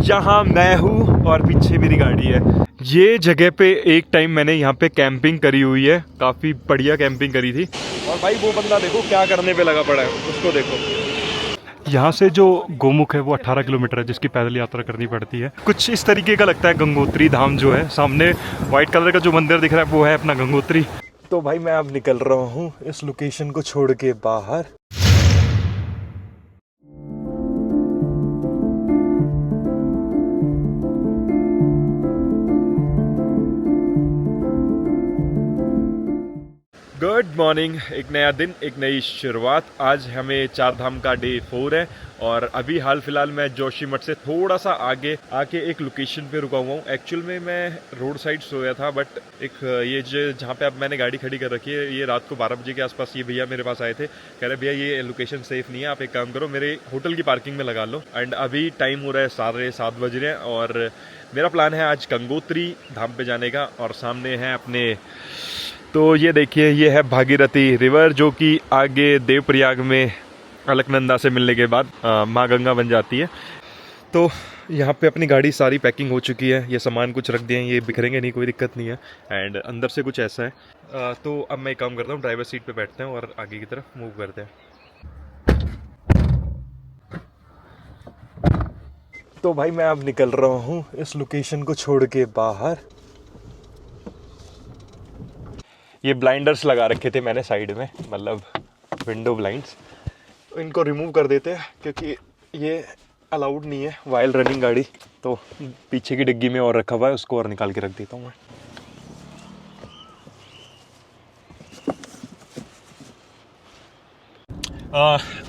यहाँ मैं हूँ और पीछे मेरी गाड़ी है। ये जगह पे एक टाइम मैंने यहाँ पे कैंपिंग करी हुई है, काफ़ी बढ़िया कैंपिंग करी थी। और भाई वो बंदा देखो क्या करने पे लगा पड़ा है, उसको देखो। यहाँ से जो गोमुख है वो 18 किलोमीटर है, जिसकी पैदल यात्रा करनी पड़ती है। कुछ इस तरीके का लगता है गंगोत्री धाम जो है। सामने वाइट कलर का जो मंदिर दिख रहा है वो है अपना गंगोत्री। तो भाई मैं अब निकल रहा हूँ इस लोकेशन को छोड़ के बाहर। गुड मॉर्निंग, एक नया दिन, एक नई शुरुआत। आज हमें चार धाम का डे 4 है और अभी हाल फिलहाल मैं जोशीमठ से थोड़ा सा आगे आके एक लोकेशन पे रुका हुआ हूँ। एक्चुअल में मैं रोड साइड सोया था, बट एक ये जो जहाँ पे अब मैंने गाड़ी खड़ी कर रखी है, ये रात को 12 बजे के आसपास ये भैया मेरे पास आए थे। कह रहे भैया ये लोकेशन सेफ नहीं है, आप एक काम करो मेरे होटल की पार्किंग में लगा लो। एंड अभी टाइम हो रहा है 7:30 बज रहे हैं और मेरा प्लान है आज गंगोत्री धाम पे जाने का। और सामने है अपने, तो ये देखिए, ये है भागीरथी रिवर जो कि आगे देवप्रयाग में अलकनंदा से मिलने के बाद माँ गंगा बन जाती है। तो यहाँ पे अपनी गाड़ी सारी पैकिंग हो चुकी है, ये सामान कुछ रख दिए हैं, ये बिखरेंगे नहीं, कोई दिक्कत नहीं है। एंड अंदर से कुछ ऐसा है। तो अब मैं एक काम करता हूँ, ड्राइवर सीट पे बैठते हैं और आगे की तरफ मूव करते हैं। तो भाई मैं अब निकल रहा हूँ इस लोकेशन को छोड़ के बाहर। ये ब्लाइंडर्स लगा रखे थे मैंने साइड में, मतलब विंडो ब्लाइंड्स, तो इनको रिमूव कर देते हैं क्योंकि ये अलाउड नहीं है वाइल रनिंग गाड़ी। तो पीछे की डिग्गी में और रखा हुआ है, उसको और निकाल के रख देता हूँ मैं।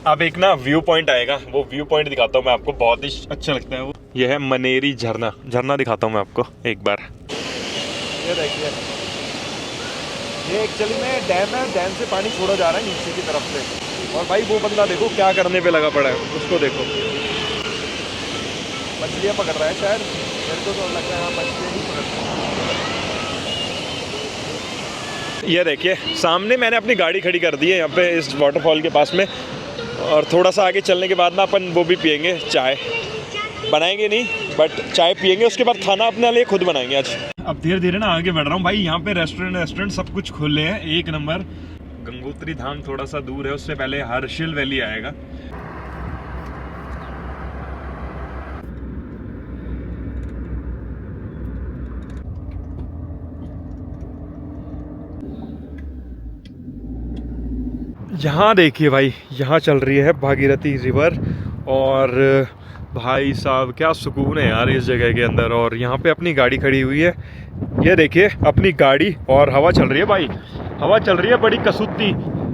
अब एक ना व्यू पॉइंट आएगा, वो व्यू पॉइंट दिखाता हूँ मैं आपको, बहुत ही अच्छा लगता है वो। ये है मनेरी झरना दिखाता हूँ मैं आपको एक बार। ये देखिए, ये एक्चुअली में डैम है, डैम से पानी छोड़ा जा रहा है नीचे की तरफ से। और भाई वो बंदा देखो क्या करने पे लगा पड़ा है, उसको देखो। मछलियाँ पकड़ रहा है शायद, मेरे को तो लग रहा है मछलियाँ ही पकड़ रहा है। ये देखिए सामने मैंने अपनी गाड़ी खड़ी कर दी है यहाँ पे इस वाटरफॉल के पास में। और थोड़ा सा आगे चलने के बाद ना अपन वो भी पियेंगे, चाय बनाएंगे नहीं बट चाय पियेंगे, उसके बाद खाना अपने लिए खुद बनाएंगे आज। अब धीरे धीरे ना आगे बढ़ रहा हूँ भाई। यहाँ पे रेस्टोरेंट सब कुछ खुले हैं, एक नंबर। गंगोत्री धाम थोड़ा सा दूर है, उससे पहले हर्षिल वैली आएगा। यहाँ देखिए भाई, यहाँ चल रही है भागीरथी रिवर और भाई साहब क्या सुकून है यार इस जगह के अंदर। और यहाँ पे अपनी गाड़ी खड़ी हुई है, ये देखिए अपनी गाड़ी, और हवा चल रही है भाई, हवा चल रही है बड़ी कसूती।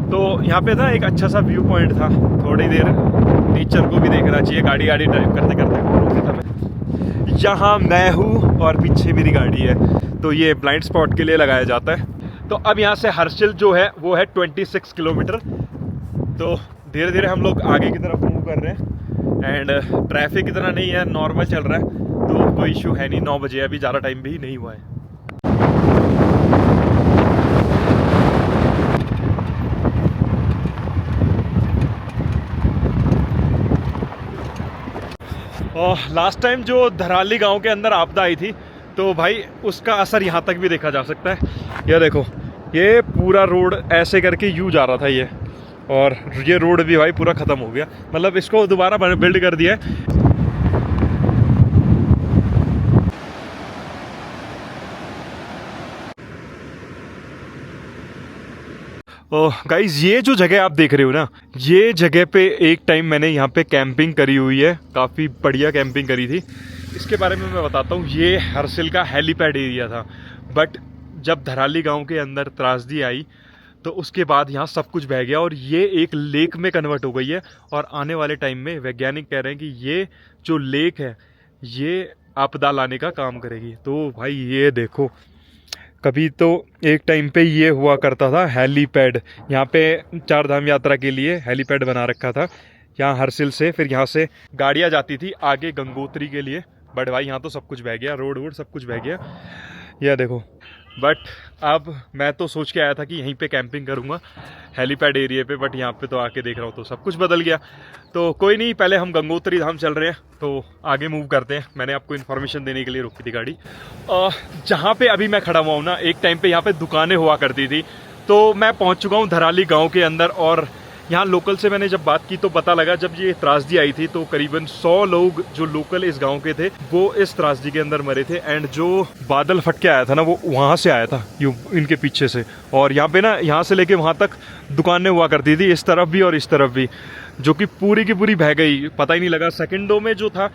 तो यहाँ पे ना एक अच्छा सा व्यू पॉइंट था, थोड़ी देर नेचर को भी देखना चाहिए। गाड़ी ड्राइव करते करते यहाँ मैं हूँ और पीछे मेरी गाड़ी है, तो ये ब्लाइंड स्पॉट के लिए लगाया जाता है। तो अब यहाँ से हर्षिल जो है वो है 26 किलोमीटर। तो धीरे धीरे हम लोग आगे की तरफ मूव कर रहे हैं। एंड ट्रैफिक इतना नहीं है, नॉर्मल चल रहा है, तो कोई इशू है नहीं। 9 बजे, अभी ज़्यादा टाइम भी नहीं हुआ है। और लास्ट टाइम जो धराली गांव के अंदर आपदा आई थी, तो भाई उसका असर यहाँ तक भी देखा जा सकता है। ये देखो, ये पूरा रोड ऐसे करके यूँ जा रहा था ये, और ये रोड भी भाई पूरा ख़त्म हो गया, मतलब इसको दोबारा बिल्ड कर दिया है। गाइज ये जो जगह आप देख रहे हो ना, ये जगह पे एक टाइम मैंने यहाँ पे कैंपिंग करी हुई है, काफ़ी बढ़िया कैंपिंग करी थी। इसके बारे में मैं बताता हूँ। ये हर्षिल का हेलीपैड एरिया था, बट जब धराली गांव के अंदर त्रासदी आई तो उसके बाद यहाँ सब कुछ बह गया और ये एक लेक में कन्वर्ट हो गई है। और आने वाले टाइम में वैज्ञानिक कह रहे हैं कि ये जो लेक है ये आपदा लाने का काम करेगी। तो भाई ये देखो, कभी तो एक टाइम पे ये हुआ करता था हेलीपैड, यहाँ पे चार धाम यात्रा के लिए हेलीपैड बना रखा था यहाँ हर्षिल से। फिर यहाँ से गाड़ियाँ जाती थी आगे गंगोत्री के लिए, बट भाई यहाँ तो सब कुछ बह गया, रोड वोड सब कुछ बह गया। यह देखो, बट अब मैं तो सोच के आया था कि यहीं पे कैंपिंग करूँगा हेलीपैड एरिया पे, बट यहाँ पे तो आके देख रहा हूँ तो सब कुछ बदल गया। तो कोई नहीं, पहले हम गंगोत्री धाम चल रहे हैं तो आगे मूव करते हैं। मैंने आपको इन्फॉर्मेशन देने के लिए रोकी थी गाड़ी। जहाँ पे अभी मैं खड़ा हुआ हूँ ना, एक टाइम पे यहाँ पे दुकानें हुआ करती थी। तो मैं पहुँच चुका हूँ धराली गाँव के अंदर, और यहाँ लोकल से मैंने जब बात की तो पता लगा जब ये त्रासदी आई थी तो करीबन 100 लोग जो लोकल इस गांव के थे वो इस त्रासदी के अंदर मरे थे। एंड जो बादल फट के आया था ना वो वहाँ से आया था, यूँ इनके पीछे से। और यहाँ पे ना, यहाँ से लेके वहाँ तक दुकानें हुआ करती थी, इस तरफ भी और इस तरफ भी, जो कि पूरी की पूरी बह गई। पता ही नहीं लगा सेकंडों में। जो था,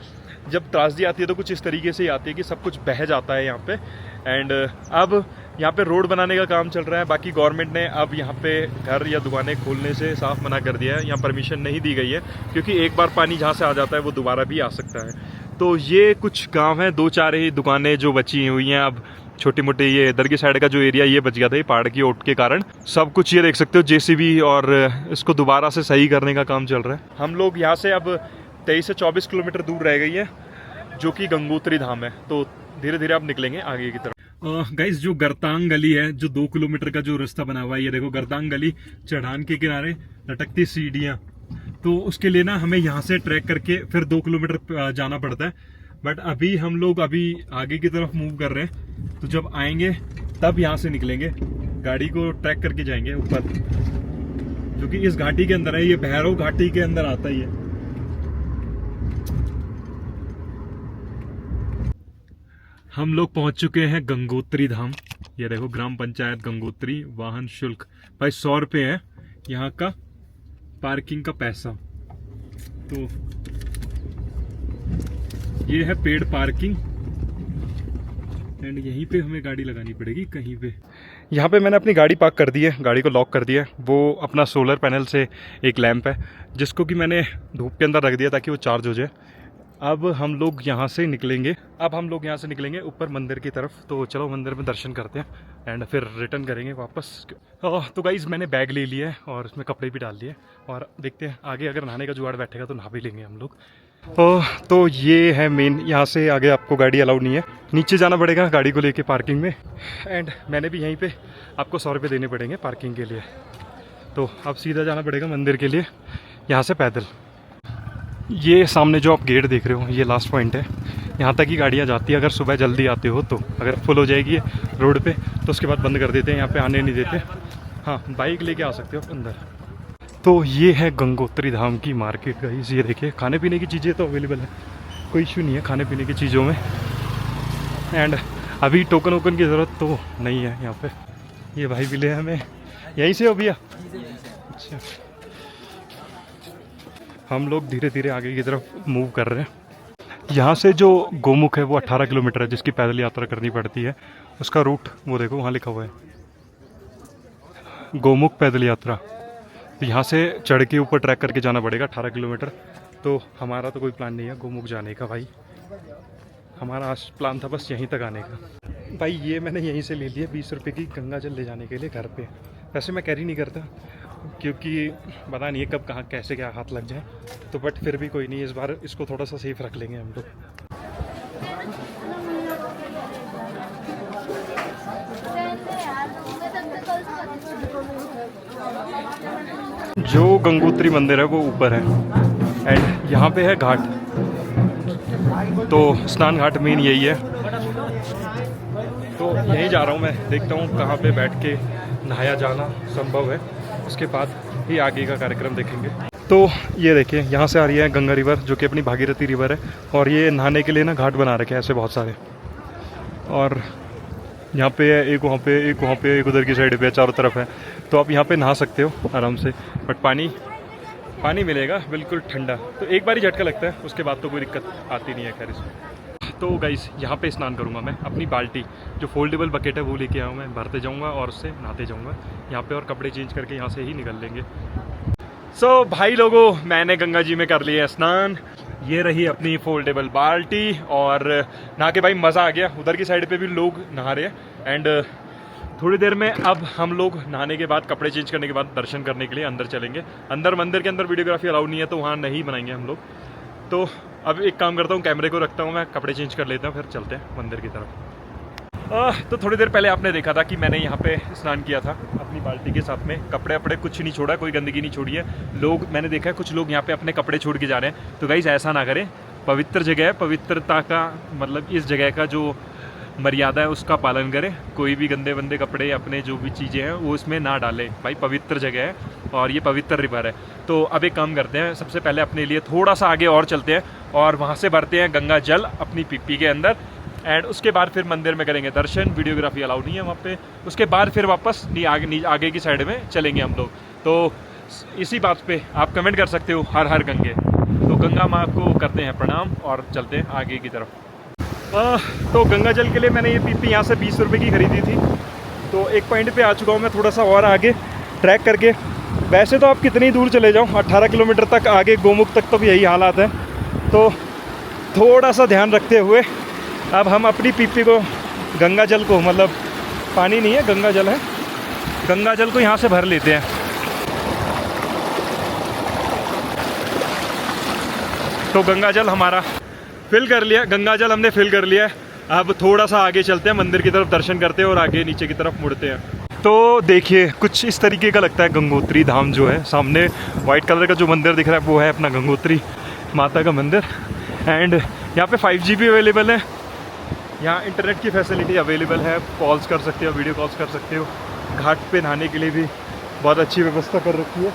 जब त्रासदी आती है तो कुछ इस तरीके से ही आती है कि सब कुछ बह जाता है यहाँ पे। एंड अब यहाँ पे रोड बनाने का काम चल रहा है। बाकी गवर्नमेंट ने अब यहाँ पे घर या दुकानें खोलने से साफ मना कर दिया है, यहाँ परमिशन नहीं दी गई है, क्योंकि एक बार पानी जहाँ से आ जाता है वो दोबारा भी आ सकता है। तो ये कुछ गांव हैं, 2-4 ही दुकानें जो बची हुई हैं अब, छोटी मोटी। ये इधर की साइड का जो एरिया ये बच गया था, ये पहाड़ की ओट के कारण सब कुछ। ये देख सकते हो जेसीबी, और इसको दोबारा से सही करने का काम चल रहा है। हम लोग यहाँ से अब 23 से 24 किलोमीटर दूर रह गई है, जो कि गंगोत्री धाम है। तो धीरे धीरे आप निकलेंगे आगे की तरफ। गाइस, जो गरतांग गली है, जो 2 किलोमीटर का जो रास्ता बना हुआ है, ये देखो गरतांग गली, चढ़ान के किनारे लटकती सीढ़ियाँ। तो उसके लिए ना हमें यहाँ से ट्रैक करके फिर 2 किलोमीटर जाना पड़ता है। बट अभी हम लोग आगे की तरफ मूव कर रहे हैं, तो जब आएंगे तब यहाँ से निकलेंगे, गाड़ी को ट्रैक करके जाएंगे ऊपर, जो कि इस घाटी के अंदर है। ये भैरव घाटी के अंदर आता ही है। हम लोग पहुंच चुके हैं गंगोत्री धाम। ये देखो, ग्राम पंचायत गंगोत्री। वाहन शुल्क भाई 100 रुपये है यहाँ का, पार्किंग का पैसा। तो ये है पेड पार्किंग, एंड यहीं पे हमें गाड़ी लगानी पड़ेगी कहीं पे। यहाँ पे मैंने अपनी गाड़ी पार्क कर दी है, गाड़ी को लॉक कर दिया है। वो अपना सोलर पैनल से एक लैंप है, जिसको कि मैंने धूप के अंदर रख दिया ताकि वो चार्ज हो जाए। अब हम लोग यहाँ से निकलेंगे ऊपर मंदिर की तरफ। तो चलो मंदिर में दर्शन करते हैं एंड फिर रिटर्न करेंगे वापस। तो गाइज, मैंने बैग ले लिया है और उसमें कपड़े भी डाल दिए, और देखते हैं आगे अगर नहाने का जुगाड़ बैठेगा तो नहा भी लेंगे हम लोग। तो ये है मेन, यहाँ से आगे आपको गाड़ी अलाउड नहीं है, नीचे जाना पड़ेगा गाड़ी को लेके पार्किंग में। एंड मैंने भी यहीं पे आपको 100 रुपये देने पड़ेंगे पार्किंग के लिए। तो अब सीधा जाना पड़ेगा मंदिर के लिए, यहाँ से पैदल। ये सामने जो आप गेट देख रहे हो, ये लास्ट पॉइंट है, यहाँ तक ही गाड़ियाँ जाती है। अगर सुबह जल्दी आते हो तो, अगर फुल हो जाएगी रोड पे तो उसके बाद बंद कर देते हैं, यहाँ पे आने नहीं देते। हाँ, बाइक लेके आ सकते हो आप अंदर। तो ये है गंगोत्री धाम की मार्केट गाइस। ये देखिए, खाने पीने की चीज़ें तो अवेलेबल है, कोई इशू नहीं है खाने पीने की चीज़ों में। एंड अभी टोकन वोकन की ज़रूरत तो नहीं है यहाँ पे। ये भाई भी ले हमें, यहीं से हो भैया? अच्छा, हम लोग धीरे धीरे आगे की तरफ मूव कर रहे हैं। यहाँ से जो गोमुख है वो 18 किलोमीटर है, जिसकी पैदल यात्रा करनी पड़ती है। उसका रूट वो देखो, वहाँ लिखा हुआ है गोमुख पैदल यात्रा। तो यहाँ से चढ़ के ऊपर ट्रैक करके जाना पड़ेगा 18 किलोमीटर। तो हमारा तो कोई प्लान नहीं है गोमुख जाने का भाई, हमारा आज प्लान था बस यहीं तक आने का। भाई ये मैंने यहीं से ले लिया 20 रुपये की गंगा जल ले जाने के लिए घर पे। वैसे मैं कैरी नहीं करता, क्योंकि पता नहीं है कब कहाँ कैसे क्या हाथ लग जाए। तो बट फिर भी कोई नहीं, इस बार इसको थोड़ा सा सेफ रख लेंगे हम लोग। जो गंगोत्री मंदिर है वो ऊपर है, एंड यहाँ पे है घाट। तो स्नान घाट मेन यही है। तो यहीं जा रहा हूँ मैं, देखता हूँ कहाँ पे बैठ के नहाया जाना संभव है, उसके बाद ही आगे का कार्यक्रम देखेंगे। तो ये देखिए, यहाँ से आ रही है गंगा रिवर, जो कि अपनी भागीरथी रिवर है। और ये नहाने के लिए ना घाट बना रखे हैं ऐसे बहुत सारे, और यहाँ पे है एक, वहाँ पे एक, वहाँ पे एक, उधर की साइड पे चारों तरफ है। तो आप यहाँ पे नहा सकते हो आराम से, बट पानी मिलेगा बिल्कुल ठंडा। तो एक बार ही झटका लगता है, उसके बाद तो कोई दिक्कत आती नहीं है खैर इसमें। तो गाइस, यहाँ पे स्नान करूँगा मैं। अपनी बाल्टी जो फोल्डेबल बकेट है वो लेके आऊँ मैं, भरते जाऊँगा और उससे नहाते जाऊँगा यहाँ पे, और कपड़े चेंज करके यहाँ से ही निकल लेंगे। सो भाई लोगों, मैंने गंगा जी में कर लिया स्नान। ये रही अपनी फोल्डेबल बाल्टी, और नहा के भाई मज़ा आ गया। उधर की साइड पे भी लोग नहा रहे हैं। एंड थोड़ी देर में अब हम लोग नहाने के बाद, कपड़े चेंज करने के बाद दर्शन करने के लिए अंदर चलेंगे। अंदर मंदिर के अंदर वीडियोग्राफी अलाउ नहीं है, तो वहाँ नहीं बनाएंगे हम लोग। तो अब एक काम करता हूँ, कैमरे को रखता हूँ मैं, कपड़े चेंज कर लेता हूँ, फिर चलते हैं मंदिर की तरफ। तो थोड़ी देर पहले आपने देखा था कि मैंने यहाँ पे स्नान किया था अपनी बाल्टी के साथ में। कपड़े वपड़े कुछ नहीं छोड़ा, कोई गंदगी नहीं छोड़ी है। लोग, मैंने देखा है कुछ लोग यहाँ पे अपने कपड़े छोड़ के जा रहे हैं। तो गाइस ऐसा ना करें, पवित्र जगह है, पवित्रता का मतलब इस जगह का जो मर्यादा है उसका पालन करें। कोई भी गंदे बंदे कपड़े, अपने जो भी चीज़ें हैं वो इसमें ना डालें। भाई पवित्र जगह है और ये पवित्र रिवर है। तो अब एक काम करते हैं, सबसे पहले अपने लिए थोड़ा सा आगे और चलते हैं और वहाँ से भरते हैं गंगा जल अपनी पीपी के अंदर। एंड उसके बाद फिर मंदिर में करेंगे दर्शन। वीडियोग्राफी अलाउ नहीं है वहाँ पे। उसके बाद फिर वापस आगे की साइड में चलेंगे हम लोग। तो इसी बात पे आप कमेंट कर सकते हो हर हर गंगे। तो गंगा माँ को करते हैं प्रणाम और चलते हैं आगे की तरफ। तो गंगा जल के लिए मैंने ये पीपी यहाँ से 20 रुपये की खरीदी थी। तो एक पॉइंट पे आ चुका हूँ मैं, थोड़ा सा और आगे ट्रैक करके। वैसे तो आप कितनी दूर चले जाओ, 18 किलोमीटर तक आगे गोमुख तक तो भी यही हालात है। तो थोड़ा सा ध्यान रखते हुए अब हम अपनी पीपी को, गंगा जल को, मतलब पानी नहीं है गंगा जल है, गंगा जल को यहाँ से भर लेते हैं। तो गंगा जल हमारा फिल कर लिया, गंगा जल हमने फिल कर लिया है। अब थोड़ा सा आगे चलते हैं, मंदिर की तरफ दर्शन करते हैं और आगे नीचे की तरफ मुड़ते हैं। तो देखिए कुछ इस तरीके का लगता है गंगोत्री धाम जो है। सामने वाइट कलर का जो मंदिर दिख रहा है वो है अपना गंगोत्री माता का मंदिर। एंड यहाँ पे 5G भी अवेलेबल है, यहाँ इंटरनेट की फैसिलिटी अवेलेबल है, कॉल्स कर सकते हो, वीडियो कॉल्स कर सकते हो। घाट पे नहाने के लिए भी बहुत अच्छी व्यवस्था कर रखी है।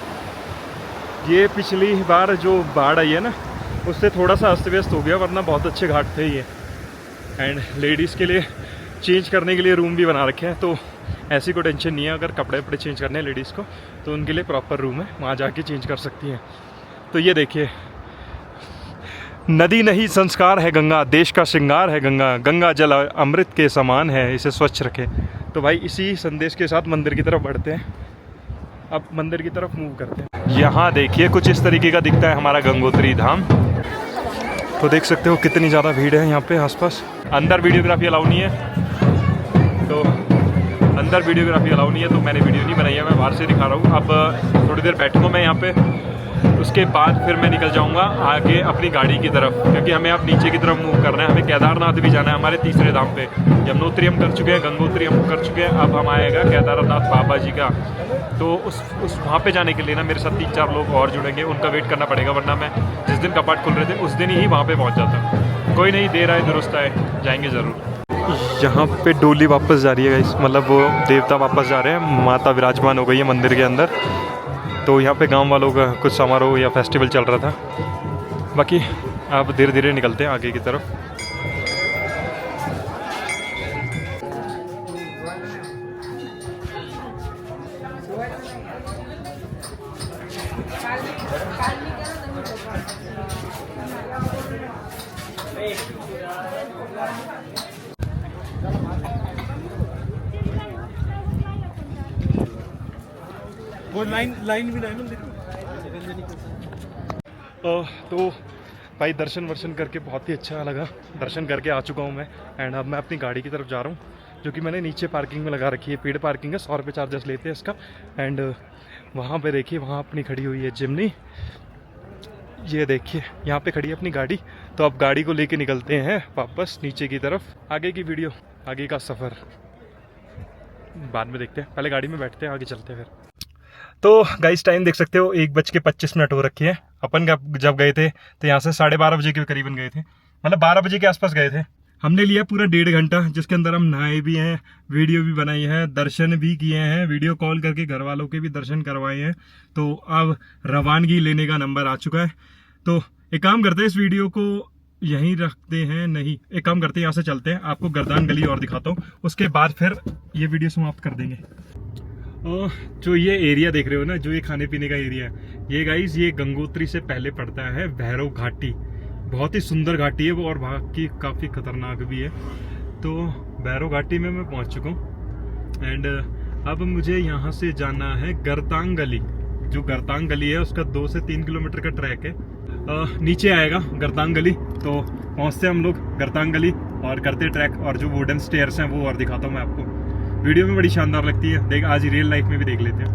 ये पिछली बार जो बाढ़ आई है ना, उससे थोड़ा सा अस्त व्यस्त हो गया, वरना बहुत अच्छे घाट थे ये। एंड लेडीज़ के लिए चेंज करने के लिए रूम भी बना रखे हैं। तो ऐसी कोई टेंशन नहीं है, अगर कपड़े वपड़े चेंज करने हैं लेडीज़ को तो उनके लिए प्रॉपर रूम है, वहाँ जाके चेंज कर सकती हैं। तो ये देखिए, नदी नहीं संस्कार है गंगा, देश का श्रृंगार है गंगा, गंगा जल अमृत के समान है, इसे स्वच्छ रखें। तो भाई इसी संदेश के साथ मंदिर की तरफ बढ़ते हैं। अब मंदिर की तरफ मूव करते हैं। यहाँ देखिए कुछ इस तरीके का दिखता है हमारा गंगोत्री धाम। तो देख सकते हो कितनी ज़्यादा भीड़ है यहाँ पे आसपास। अंदर वीडियोग्राफी अलाउ नहीं है, तो अंदर वीडियोग्राफी अलाउ नहीं है, तो मैंने वीडियो नहीं बनाई है, मैं बाहर से दिखा रहा हूँ। अब थोड़ी देर बैठूँगा मैं यहाँ पे, उसके बाद फिर मैं निकल जाऊँगा आगे अपनी गाड़ी की तरफ, क्योंकि हमें अब नीचे की तरफ मूव करना है। हमें केदारनाथ भी जाना है, हमारे तीसरे धाम पे। यमुनोत्री हम कर चुके हैं, गंगोत्री हम कर चुके हैं, अब हम आएगा केदारनाथ बाबा जी का। तो उस वहाँ पे जाने के लिए ना मेरे साथ 3-4 लोग और जुड़ेंगे, उनका वेट करना पड़ेगा, वरना मैं जिस दिन कपाट खुल रहे थे उस दिन ही वहाँ पे पहुँच जाता। कोई नहीं, देर आए दुरुस्त आए, जाएंगे ज़रूर। यहाँ पे डोली वापस जा रही है गाइस, मतलब वो देवता वापस जा रहे हैं, माता विराजमान हो गई है मंदिर के अंदर। तो यहाँ पे गांव वालों का कुछ समारोह या फेस्टिवल चल रहा था। बाकी आप धीरे धीरे निकलते हैं आगे की तरफ। वो लाइन भी लाइन देखो। तो भाई दर्शन वर्शन करके बहुत ही अच्छा लगा। दर्शन करके आ चुका हूँ मैं। एंड अब मैं अपनी गाड़ी की तरफ जा रहा हूँ, जो कि मैंने नीचे पार्किंग में लगा रखी है। पेड पार्किंग है, 100 रुपये चार्जेस लेते हैं इसका। एंड वहाँ पे देखिए, वहाँ अपनी खड़ी हुई है जिम्नी। ये देखिए यहाँ पे खड़ी है अपनी गाड़ी। तो अब गाड़ी को लेके निकलते हैं वापस नीचे की तरफ। आगे की वीडियो, आगे का सफ़र बाद में देखते हैं, पहले गाड़ी में बैठते हैं, आगे चलते हैं फिर। तो गाइस टाइम देख सकते हो, 1:25 हो रखी है। अपन जब गए थे तो यहाँ से 12:30 बजे के करीबन गए थे, मतलब 12 बजे के आसपास गए थे। हमने लिया पूरा 1.5 घंटा, जिसके अंदर हम नहाए भी हैं, वीडियो भी बनाई है, दर्शन भी किए हैं, वीडियो कॉल करके घर वालों के भी दर्शन करवाए हैं। तो अब रवानगी लेने का नंबर आ चुका है। तो एक काम करते हैं, इस वीडियो को यहीं रखते हैं, नहीं एक काम करते हैं, यहाँ से चलते हैं, आपको गर्दान गली और दिखाता हूँ, उसके बाद फिर ये वीडियो समाप्त कर देंगे। जो ये एरिया देख रहे हो ना, जो ये खाने पीने का एरिया है, ये गाइस ये गंगोत्री से पहले पड़ता है भैरव घाटी। बहुत ही सुंदर घाटी है वो, और वहाँ की काफ़ी खतरनाक भी है। तो भैरव घाटी में मैं पहुँच चुका हूँ। एंड अब मुझे यहाँ से जाना है गर्तांग गली। जो गर्तांग गली है उसका 2 से 3 किलोमीटर का ट्रैक है। नीचे आएगा गर्तांग गली, तो पहुँचते हम लोग गर्तांग गली और करते ट्रैक। और जो वुडन स्टेयर्स हैं वो और दिखाता हूँ मैं आपको। वीडियो में बड़ी शानदार लगती है, देख आज रियल लाइफ में भी देख लेते हैं।